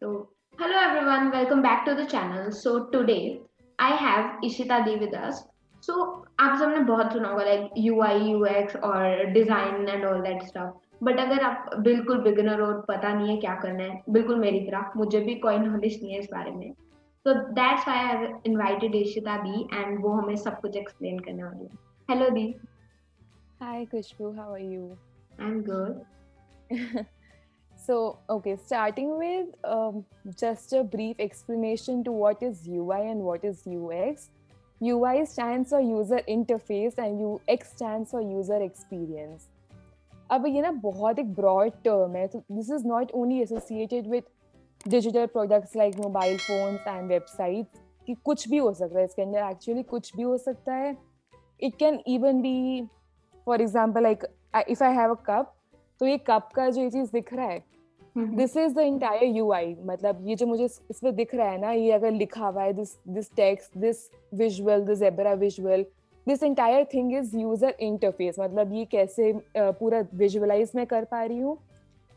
So, hello everyone, welcome back to the channel. So today I have Ishita Di with us. So आप सबने बहुत सुना होगा like UI, UX और design and all that stuff. But अगर आप बिल्कुल बिगिनर और पता नहीं है क्या करना है, बिल्कुल मेरी तरह मुझे भी कोई नॉलेज नहीं है इस बारे में. So that's why I have invited Ishita Di and वो हमें सब कुछ explain करने वाली है. Hello Di. Hi Kushbu, how are you? I'm good. Okay, starting with just a brief explanation to what is UI and what is UX. UI stands for user interface and UX stands for user experience. अब ये ना बहुत एक broad term है, तो this is not only associated with digital products like mobile phones and websites कि कुछ भी हो सकता है इसके अंदर actually कुछ भी हो सकता है. It can even be, for example, like if I have a cup, तो ये कप का जो ये चीज दिख रहा है this is the entire UI. मतलब ये जो मुझे इस पे दिख रहा है ना, ये अगर लिखा हुआ है this text, this visual, this zebra visual, this entire thing is user interface. मतलब ये कैसे पूरा विजुअलाइज मैं कर पा रही हूँ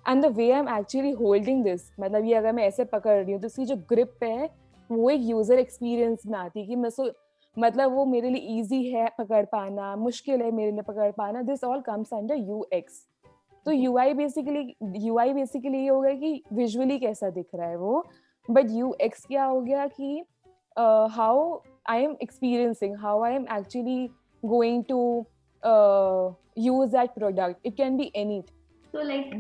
and the way I am actually holding this. मतलब ये अगर मैं ऐसे पकड़ रही हूँ तो इसकी जो ग्रिप है वो एक यूजर एक्सपीरियंस में आती है कि मैं मतलब वो मेरे लिए ईजी है पकड़ पाना, मुश्किल है मेरे लिए पकड़ पाना. This all comes under UX. तो यूआई बेसिकली ये हो गया कि विजुअली कैसा दिख रहा है वो. बट यूएक्स क्या हो गया कि how I am experiencing, how I am actually going to use that product. It can be any. तो लाइक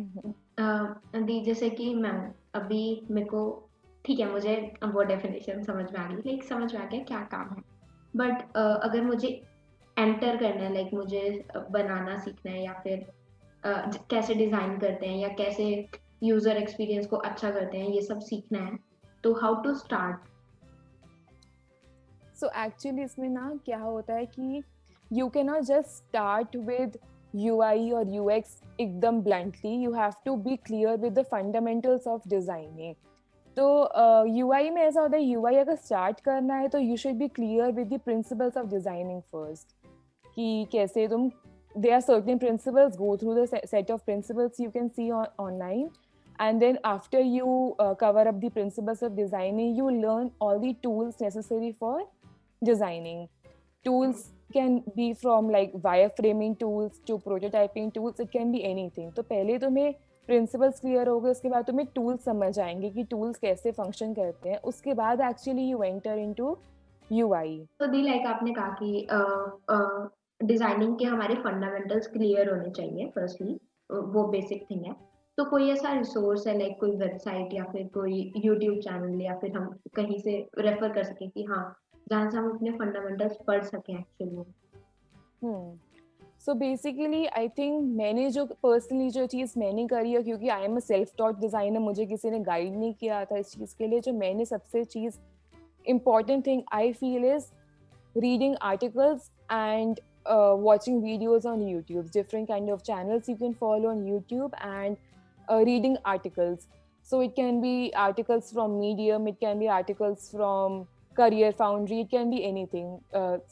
दी जैसे कि मैं अभी मेरे को ठीक है, मुझे वो डेफिनेशन समझ में आ गई, लाइक समझ में आ गया क्या काम है. बट अगर मुझे एंटर करना है, लाइक मुझे बनाना सीखना है या फिर कैसे डिजाइन करते हैं या कैसे यूजर एक्सपीरियंस को अच्छा करते हैं, ये सब सीखना है, तो how to start. So actually इसमें ना क्या होता है कि you can not just start with UI और UX एकदम bluntly. You have to be clear with the fundamentals of designing. तो UI में ऐसा होता है, UI अगर स्टार्ट करना है तो you should be clear with the principles of designing first. कि कैसे तुम, there are certain principles, go through the set of principles you can see online, and then after you cover up the principles of designing, you learn all the tools necessary for designing. Tools can be from like wireframing tools to prototyping tools. It can be anything. तो पहले तुम्हें principles clear हो गए, उसके बाद तुम्हें tools समझ आएंगे कि टूल्स कैसे फंक्शन करते हैं. उसके बाद actually you enter into UI. तो दी लाइक आपने कहा कि डिजाइनिंग के हमारे फंडामेंटल्स क्लियर होने चाहिए फर्स्टली, वो बेसिक थिंग है. तो कोई ऐसा रिसोर्स है, लाइक कोई वेबसाइट या फिर कोई यूट्यूब चैनल या फिर हम कहीं से रेफर कर सकें कि हाँ, जहाँ से हम अपने फंडामेंटल्स पढ़ सकें actually. So basically I think मैंने जो पर्सनली जो चीज़ मैंने करी है, क्योंकि I am a self taught designer, मुझे किसी ने गाइड नहीं किया था इस चीज़ के लिए. जो मैंने सबसे चीज़ important thing I feel is reading articles and watching videos on YouTube. Different kind of channels you can follow on YouTube, and reading articles. So it can be articles from Medium, it can be articles from Career Foundry, it can be anything.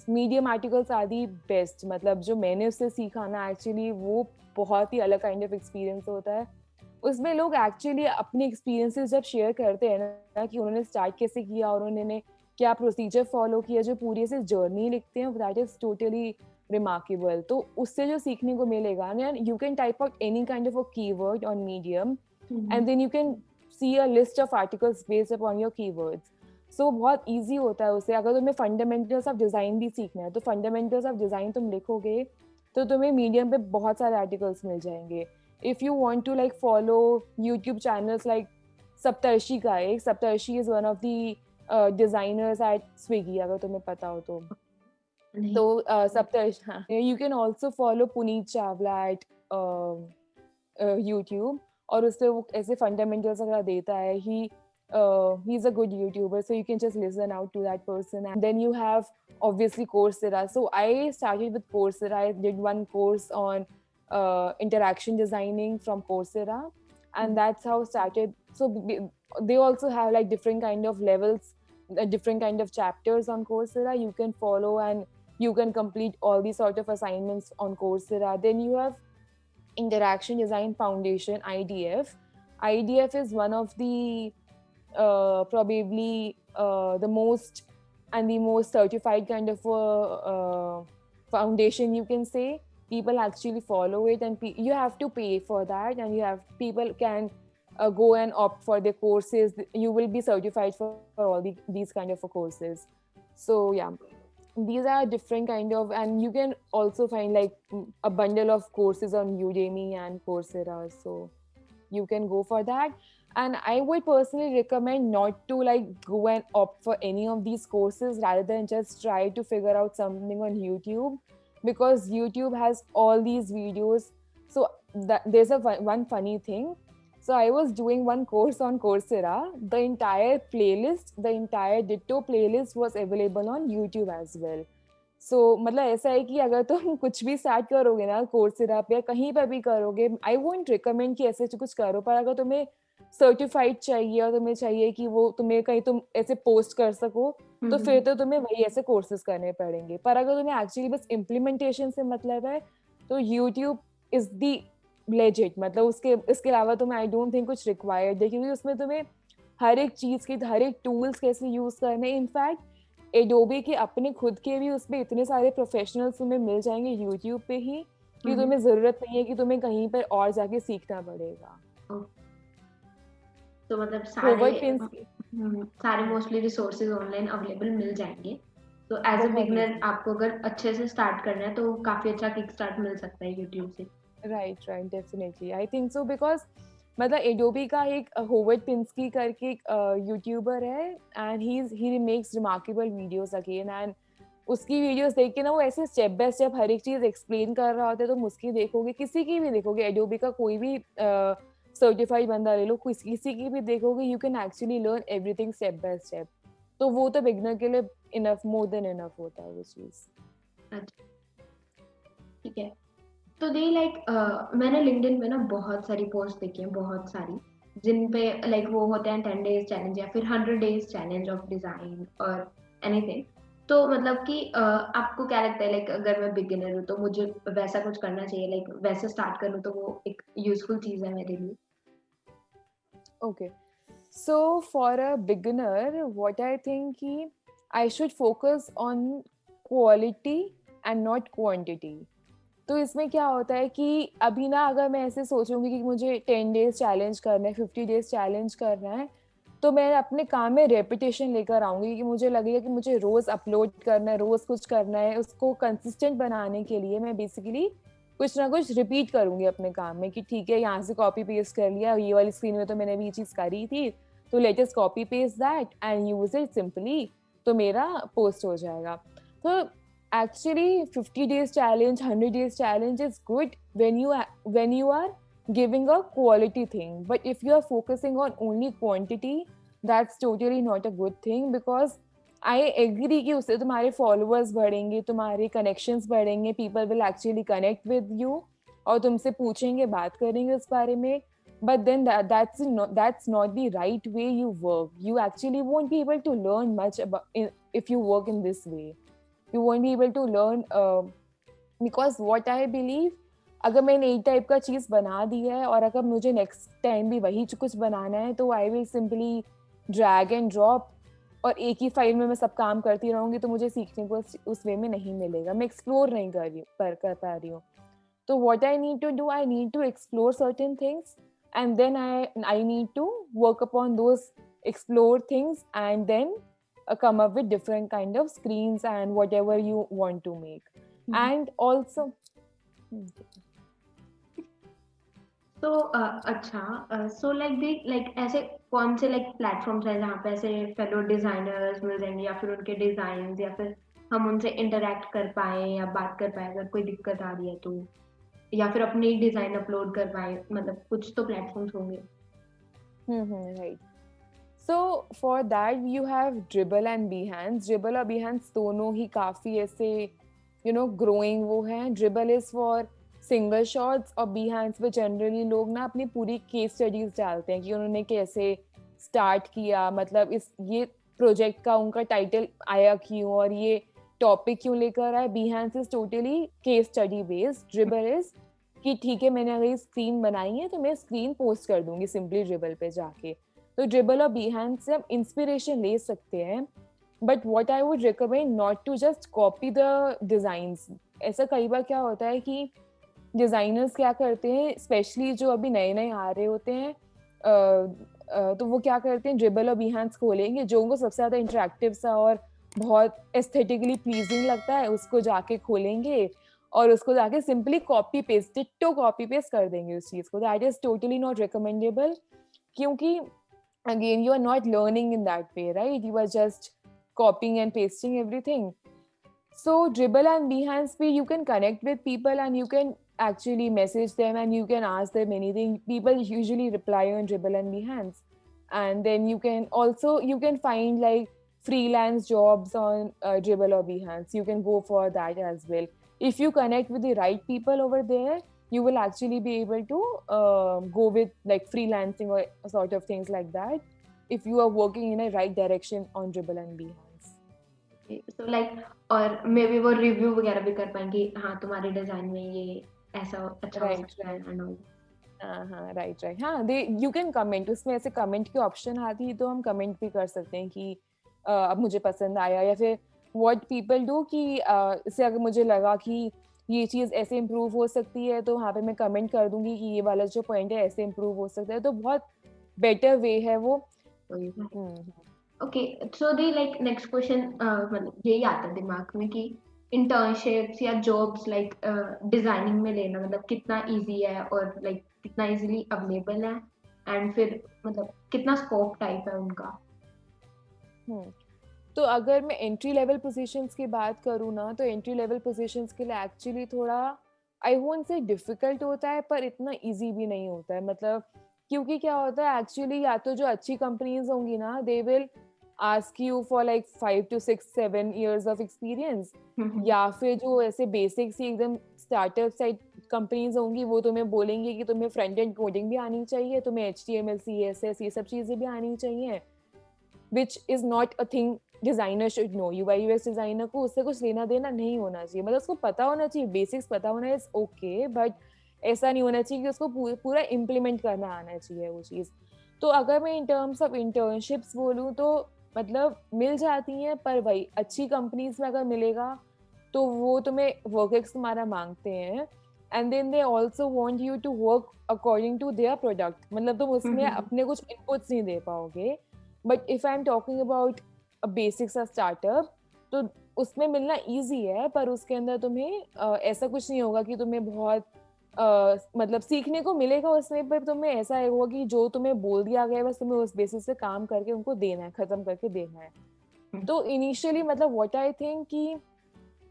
Medium articles are the best. मतलब जो मैंने उससे सीखा ना, actually वो बहुत ही अलग kind of experience होता है. उसमें लोग एक्चुअली अपने एक्सपीरियंसेस जब शेयर करते हैं ना कि उन्होंने स्टार्ट कैसे किया और उन्होंने क्या प्रोसीजर फॉलो किया, जो पूरी से जर्नी लिखते हैं, दैट इज टोटली रिमार्केबल. तो उससे जो सीखने को मिलेगा, you can type out any kind of a keyword on Medium and then you can see a list of articles based upon your keywords. So बहुत ईजी होता है उससे. अगर तुम्हें फंडामेंटल्स ऑफ डिज़ाइन भी सीखना है तो फंडामेंटल्स ऑफ डिज़ाइन तुम लिखोगे तो तुम्हें मीडियम पे बहुत सारे आर्टिकल्स मिल जाएंगे. if you want to like follow YouTube channels like सप्तर्षि का एक, सप्तर्षि is one of the designers at Swiggy, अगर तुम्हें पता हो तो. नहीं. तो सप्तर्षि, हाँ, you can also follow Puneet Chawla at YouTube. और उससे वो ऐसे fundamentals वगैरह देता है. He's a good YouTuber, so you can just listen out to that person. And then you have obviously Coursera. So I started with Coursera. I did one course on interaction designing from Coursera, and that's how started. So they also have like different kind of levels, different kind of chapters on Coursera you can follow, and you can complete all these sort of assignments on Coursera. Then you have Interaction Design Foundation, IDF. IDF is one of the probably the most and the most certified kind of foundation, you can say. People actually follow it, and you have to pay for that, and people can go and opt for the courses. You will be certified for all these kind of courses. So yeah, these are different kind of, and you can also find like a bundle of courses on Udemy and Coursera, so you can go for that. And I would personally recommend not to like go and opt for any of these courses, rather than just try to figure out something on YouTube, because YouTube has all these videos. So there's one funny thing. So I was doing one course on Coursera. The entire playlist, the entire ditto playlist was available on YouTube as well. सो मतलब ऐसा है कि अगर तुम कुछ भी start करोगे ना कोर्सेरा पे या कहीं पर भी करोगे, आई वोंट रिकमेंड कि ऐसे कुछ करो, पर अगर तुम्हें सर्टिफाइड चाहिए और तुम्हें चाहिए कि वो तुम्हें कहीं तुम ऐसे पोस्ट कर सको, तो फिर तो तुम्हें वही ऐसे कोर्सेज करने पड़ेंगे। पर अगर तुम्हें एक्चुअली बस इम्प्लीमेंटेशन से मतलब है, तो यूट्यूब इज दी लेजिट, मतलब उसके इसके अलावा तुम्हें आई डोंट थिंक कुछ रिक्वायर्ड है, क्योंकि उसमें तुम्हें हर एक चीज़ की, हर एक टूल्स कैसे यूज़ करने, इनफैक्ट एडोबे के अपने खुद के भी उसमें इतने सारे प्रोफेशनल्स तुम्हें मिल जाएंगे यूट्यूब पे ही, कि तुम्हें जरूरत नहीं है कि तुम्हें कहीं पर और जाके सीखना पड़ेगा। तो मतलब सारे मोस्टली रिसोर्सेज ऑनलाइन अवेलेबल मिल जाएंगे। तो एज अ बिगनर आपको अगर अच्छे से स्टार्ट करना है तो काफी अच्छा किक स्टार्ट मिल सकता है यूट्यूब से। Right definitely I think so, because मतलब एडोबी का एक होवर्ड पिंस्की करके यूट्यूबर है, and he makes remarkable videos again, and उसकी वीडियोस देख के ना वो ऐसे स्टेप बाय स्टेप हर एक चीज एक्सप्लेन कर रहा होता है। तुम उसकी देखोगे, किसी की भी देखोगे, एडोबी का कोई भी सर्टिफाइड बंदा ले लो, किसी की भी देखोगे, you can actually learn everything step by step. तो वो तो बिगनर के लिए इनफ, मोर देन इनफ होता है वो चीज। ठीक है। तो दे मैंने लिंक्डइन में ना बहुत सारी पोस्ट देखी है, बहुत सारी, जिन पे लाइक वो होते हैं 10 डेज चैलेंज या फिर 100 डेज चैलेंज ऑफ डिजाइन और एनीथिंग। तो मतलब कि आपको क्या लगता है, लाइक अगर मैं बिगिनर हूँ तो मुझे वैसा कुछ करना चाहिए, लाइक वैसे स्टार्ट करूँ तो वो एक यूजफुल चीज है मेरे लिए? Okay, so for a beginner what I think कि I should focus on quality and not quantity. तो इसमें क्या होता है कि अभी ना अगर मैं ऐसे सोचूंगी कि मुझे 10 डेज चैलेंज करना है, 50 डेज चैलेंज करना है, तो मैं अपने काम में रेपिटेशन लेकर आऊंगी कि मुझे लगेगा कि मुझे रोज अपलोड करना है, रोज कुछ करना है। उसको कंसिस्टेंट बनाने के लिए मैं बेसिकली कुछ ना कुछ रिपीट करूंगी अपने काम में, कि ठीक है यहाँ से कॉपी पेस्ट कर लिया, ये वाली स्क्रीन में तो मैंने भी ये चीज करी थी, तो let us copy paste that and use it simply, तो मेरा पोस्ट हो जाएगा। तो actually 50 days challenge, 100 days challenge is good when you are giving a quality thing, but if you are focusing on only quantity, that's totally not a good thing, because I agree कि उससे तुम्हारे followers बढ़ेंगे, तुम्हारे connections बढ़ेंगे, people will actually connect with you और तुमसे पूछेंगे, बात करेंगे उस बारे में, but then that's not the right way you work. You actually won't be able to learn much if you work in this way. You won't be able to learn because what I believe, अगर मैंने एक type का चीज़ बना दी है और अगर मुझे next time भी वही कुछ बनाना है, तो I will simply drag and drop, और एक ही फाइल में मैं सब काम करती रहूँगी, तो मुझे सीखने को उस वे में नहीं मिलेगा, मैं एक्सप्लोर नहीं कर पा रही हूँ। तो what I need to do, I need to explore certain things, and then I need to work upon those explored things, and then come up with different kind of screens and whatever you want to make. And also तो अच्छा, so like ऐसे कौन से like platforms हैं जहाँ पे ऐसे fellow designers मिल जाएंगे, या फिर उनके डिजाइन, या फिर हम उनसे इंटरेक्ट कर पाए या बात कर पाए अगर कोई दिक्कत आ रही है तो, या फिर अपनी डिजाइन अपलोड कर पाए, मतलब कुछ तो प्लेटफॉर्म्स होंगे। right. So for that you have Dribbble and Behance. Dribbble और Behance दोनों ही काफी ऐसे growing वो हैं। Dribbble is for single shots, और Behance पे जनरली लोग ना अपनी पूरी केस स्टडीज डालते हैं कि उन्होंने कैसे स्टार्ट किया, मतलब ये प्रोजेक्ट का उनका टाइटल आया क्यों और ये टॉपिक क्यों लेकर आए। Behance is totally case study based. Dribbble is कि ठीक है, मैंने अगर स्क्रीन बनाई है तो मैं स्क्रीन पोस्ट कर दूंगी सिंपली Dribbble पे जाके। तो ड्रिबल और बीहैंड से हम इंस्पिरेशन ले सकते हैं, but what I would recommend not to just copy the designs. ऐसा कई बार क्या होता है कि डिजाइनर्स क्या करते हैं, स्पेशली जो अभी नए नए आ रहे होते हैं, तो वो क्या करते हैं, ड्रिबल और बीहैंड्स खोलेंगे, जो उनको सबसे ज्यादा इंटरेक्टिव सा और बहुत एस्थेटिकली प्लीजिंग लगता है उसको जाके खोलेंगे और उसको जाके simply copy paste, ditto copy paste कर देंगे उस चीज को. That is totally not recommendable, क्योंकि again you are not learning in that way, right? You are just copying and pasting everything. So dribble and behance पे you can connect with people and you can actually message them and you can ask them anything. People usually reply on dribble and behance, and then you can also you can find like freelance jobs on dribble or behance. You can go for that as well. If you connect with the right people over there, you will actually be able to go with like freelancing or sort of things like that if you are working in a right direction on dribble and behance. So like और may be वो review वगैरह भी कर पाएंगे, हाँ तुम्हारे design में ये ऐसा अच्छा हो सकता है एंड ऑल. हाँ राइट. हाँ, दे यू कैन कमेंट, उसमें ऐसे कमेंट की ऑप्शन आती है तो हम कमेंट भी कर सकते हैं कि अब मुझे पसंद आया, या फिर व्हाट पीपल डू कि इससे अगर मुझे लगा कि ये चीज़ ऐसे इम्प्रूव हो सकती है तो वहाँ पे मैं कमेंट कर दूंगी कि ये वाला जो पॉइंट है ऐसे इम्प्रूव हो सकता है, तो बहुत बेटर वे है वो. ओके, सो दी लाइक नेक्स्ट क्वेश्चन मतलब यही आता है दिमाग में कि इंटर्नशिप्स या जॉब्स लाइक डिजाइनिंग में लेना मतलब कितना इजी है और लाइक कितना इजीली अवेलेबल है एंड फिर मतलब कितना स्कोप टाइप है उनका. तो अगर मैं एंट्री लेवल पोजीशंस की बात करूँ ना, तो एंट्री लेवल पोजीशंस के लिए एक्चुअली थोड़ा आई वोंट से डिफिकल्ट होता है, पर इतना इजी भी नहीं होता है. मतलब क्योंकि क्या होता है एक्चुअली, या तो जो अच्छी कंपनीज होंगी ना, they will ask you for like 5 to 6 7 years of experience, या फिर जो ऐसे बेसिक सी एकदम स्टार्टअप साइड कंपनीज होंगी वो तुम्हें बोलेंगे कि तुम्हें फ्रंट एंड कोडिंग भी आनी चाहिए, तुम्हें HTML CSS ये सब चीज़ें भी आनी चाहिए, which is not a thing designer should know. UI UX designer को उससे कुछ लेना देना नहीं होना चाहिए. मतलब उसको पता होना चाहिए, बेसिक्स पता होना इज ओके, बट ऐसा नहीं होना चाहिए कि उसको पूरा इम्प्लीमेंट करना आना चाहिए वो चीज़. तो अगर मैं इन टर्म्स ऑफ इंटर्नशिप्स बोलूँ तो मतलब मिल जाती हैं, पर वही अच्छी कंपनीज में अगर मिलेगा तो वो तुम्हें वर्क एक्स तुम्हारा मांगते हैं, and then they also want you to work according to their product. मतलब तुम उसमें अपने कुछ इनपुट्स नहीं दे पाओगे. But if I am talking about basics सा स्टार्टअप, तो उसमें मिलना इजी है, पर उसके अंदर तुम्हें ऐसा कुछ नहीं होगा कि तुम्हें बहुत मतलब सीखने को मिलेगा उसमें, पर तुम्हें ऐसा होगा कि जो तुम्हें बोल दिया गया है बस तुम्हें उस बेसिस पे काम करके उनको देना है, खत्म करके देना है. तो इनिशियली मतलब व्हाट आई थिंक कि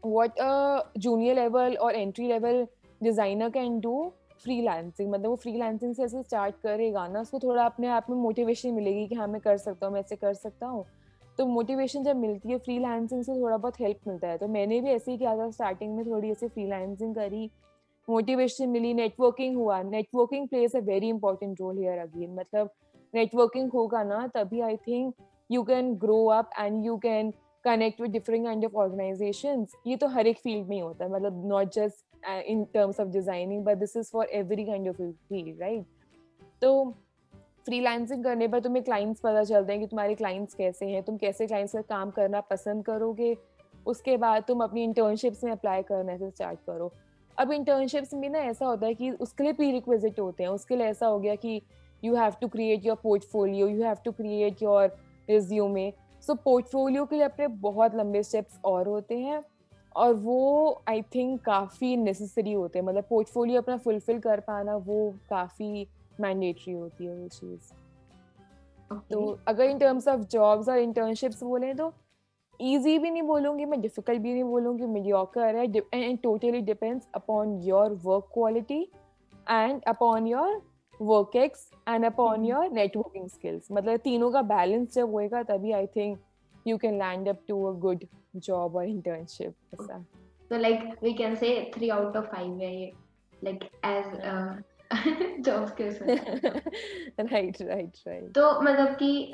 व्हाट अ जूनियर लेवल और entry level designer can do, freelancing. मतलब वो फ्रीलांसिंग से ऐसे स्टार्ट करेगा ना, उसको थोड़ा अपने आप में मोटिवेशन मिलेगी कि हाँ मैं कर सकता हूँ, मैं ऐसे कर सकता हूँ. तो मोटिवेशन जब मिलती है फ्रीलांसिंग से, थोड़ा बहुत हेल्प मिलता है. तो मैंने भी ऐसे ही किया था स्टार्टिंग में, थोड़ी ऐसे फ्रीलांसिंग करी, मोटिवेशन मिली, नेटवर्किंग हुआ. Networking plays a very important role here again. मतलब नेटवर्किंग होगा ना तभी I think you can grow up and you can connect with different kind of organisations. ये तो हर एक फील्ड में ही होता है, मतलब not just in terms of designing, but this is for every kind of field, right? तो freelancing करने पर तुम्हें क्लाइंट्स पता चलते हैं कि तुम्हारे क्लाइंट्स कैसे हैं, तुम कैसे क्लाइंट्स का काम करना पसंद करोगे. उसके बाद तुम अपनी इंटर्नशिप्स में अप्लाई करने से स्टार्ट करो. अब इंटर्नशिप्स में ना ऐसा होता है कि उसके लिए प्री रिक्विजिट होते हैं. उसके लिए ऐसा हो गया कि you have to create your portfolio, you have to create your resume. So portfolio के लिए अपने बहुत लंबे स्टेप्स और होते हैं, और वो आई थिंक काफ़ी नेसेसरी होते हैं. मतलब पोर्टफोलियो अपना फुलफिल कर पाना वो काफ़ी मैंडेटरी होती है वो चीज़. तो अगर इन टर्म्स ऑफ जॉब्स और इंटर्नशिप्स बोलें तो ईजी भी नहीं बोलूँगी मैं, डिफिकल्ट भी नहीं बोलूँगी, मीडियोकर है. And totally depends upon your work quality and upon your work ex and upon your networking skills. मतलब तीनों का बैलेंस जब होएगा तभी I think you can land up to a good job और इंटर्नशिप. ऐसा So like we can say 3 out of 5 है ये, like as जॉब्स के उसमें. राइट. तो मतलब कि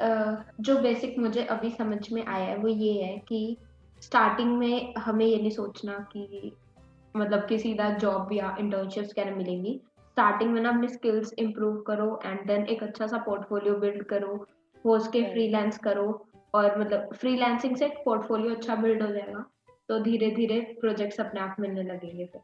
जो बेसिक मुझे अभी समझ में आया है वो ये है कि स्टार्टिंग में हमें ये नहीं सोचना कि मतलब कि सीधा जॉब या इंटर्नशिप्स क्या मिलेंगी. स्टार्टिंग में ना अपने स्किल्स इंप्रूव करो एंड देन एक अच्छा सा पोर्टफोलियो बिल्ड करो, वो उसके Right. फ्रीलांस करो और मतलब फ्रीलांसिंग से पोर्टफोलियो अच्छा बिल्ड हो जाएगा, तो धीरे धीरे प्रोजेक्ट्स अपने आप मिलने लगेंगे फिर.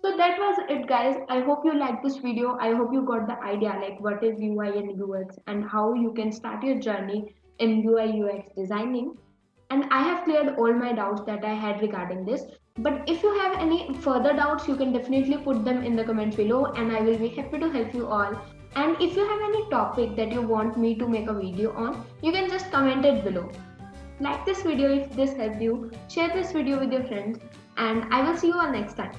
So that was it, guys. I hope you liked this video. I hope you got the idea like what is UI and UX and how you can start your journey in UI UX designing. And I have cleared all my doubts that I had regarding this. But if you have any further doubts, you can definitely put them in the comments below and I will be happy to help you all. And if you have any topic that you want me to make a video on, you can just comment it below. Like this video if this helped you, share this video with your friends, and I will see you all next time.